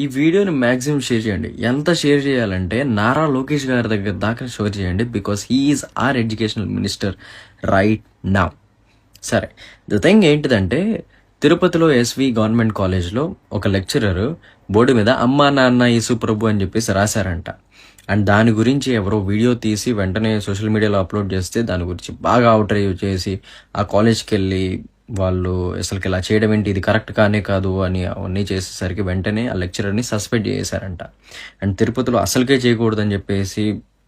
ఈ వీడియోని maximum share చేయండి. ఎంత షేర్ చేయాలంటే నారా లోకేష్ గారి దగ్గర దాకా షేర్ చేయండి. Because he is our educational minister right now. సరే, ద థింగ్ ఏంటిదంటే తిరుపతిలో ఎస్వి గవర్నమెంట్ కాలేజ్లో ఒక లెక్చరర్ బోర్డు మీద అమ్మా నాన్న యేసు ప్రభు అని చెప్పేసి రాశారంట. అండ్ దాని గురించి ఎవరో వీడియో తీసి వెంటనే సోషల్ మీడియాలో అప్లోడ్ చేస్తే దాని గురించి బాగా అవుట్రేజ్ చేసి ఆ కాలేజ్కి వెళ్ళి వాళ్ళు అసలుకి ఇలా చేయడం ఏంటి, ఇది కరెక్ట్ కానే కాదు అని అవన్నీ చేసేసరికి వెంటనే ఆ లెక్చరర్ని సస్పెండ్ చేశారంట. అండ్ తిరుపతిలో అసలుకే చేయకూడదని చెప్పేసి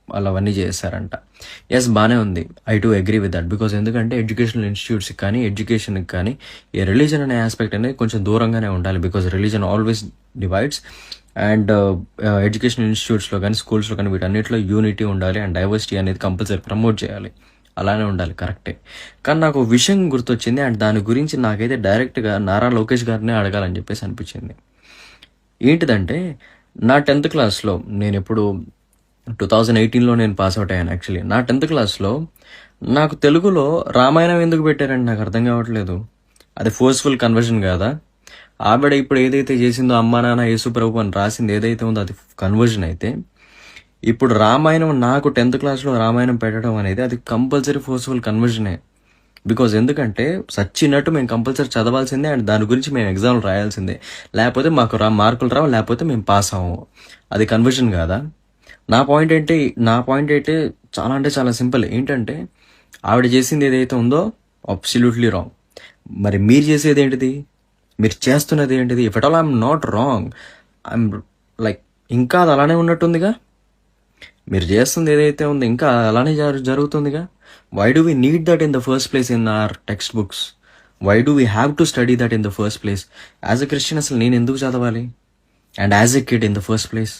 వాళ్ళు అవన్నీ చేశారంట. ఎస్, బాగానే ఉంది. I to agree with that. Because ఎందుకంటే ఎడ్యుకేషనల్ ఇన్స్టిట్యూట్స్కి కానీ ఎడ్యుకేషన్కి కానీ ఈ రిలీజన్ అనే ఆస్పెక్ట్ అనేది కొంచెం దూరంగానే ఉండాలి. Because religion always divides. And educational ఇన్స్టిట్యూట్స్లో కానీ స్కూల్స్లో కానీ వీటన్నిటిలో యూనిటీ ఉండాలి. అండ్ డైవర్సిటీ అనేది కంపల్సరీ ప్రమోట్ చేయాలి. అలానే ఉండాలి, కరెక్టే. కానీ నాకు విషయం గుర్తొచ్చింది. అండ్ దాని గురించి నాకైతే డైరెక్ట్గా నారా లోకేష్ గారినే అడగాలని చెప్పేసి అనిపించింది. ఏంటిదంటే నా 10th క్లాస్లో నేను ఎప్పుడు 2018లో నేను పాస్ అవుట్ అయ్యాను. యాక్చువల్లీ నా 10th క్లాస్లో నాకు తెలుగులో రామాయణం ఎందుకు పెట్టారండి నాకు అర్థం కావట్లేదు. అది ఫోర్స్ఫుల్ కన్వర్షన్ కాదా? ఆవిడ ఇప్పుడు ఏదైతే చేసిందో అమ్మా నాన్న యేసు ప్రభు అని రాసింది ఏదైతే ఉందో అది కన్వర్షన్ అయితే, ఇప్పుడు రామాయణం నాకు 10th క్లాస్లో రామాయణం పెట్టడం అనేది అది కంపల్సరీ ఫోర్స్ఫుల్ కన్వర్జనే. బికాజ్ ఎందుకంటే సచ్చినట్టు మేము కంపల్సరీ చదవాల్సిందే. అండ్ దాని గురించి మేము ఎగ్జామ్లు రాయాల్సిందే. లేకపోతే మాకు మార్కులు రావు, లేకపోతే మేము పాస్ అవ్వము. అది కన్వర్జన్ కాదా? నా పాయింట్ అయితే చాలా అంటే చాలా సింపుల్. ఏంటంటే ఆవిడ చేసింది ఏదైతే ఉందో అబ్సల్యూట్లీ రాంగ్. మరి మీరు చేసేది ఏంటిది? మీరు చేస్తున్నది ఏంటిది? If at all I'm not wrong, I'm like ఇంకా అది అలానే ఉన్నట్టుందిగా. మీరు చేస్తుంది ఏదైతే ఉందో ఇంకా అలానే జరుగుతుందిగా. Why do we need that in the first place in our textbooks? Why do we have to study that in the first place? As a Christian అసలు నేను ఎందుకు చదవాలి? And as a kid in the first place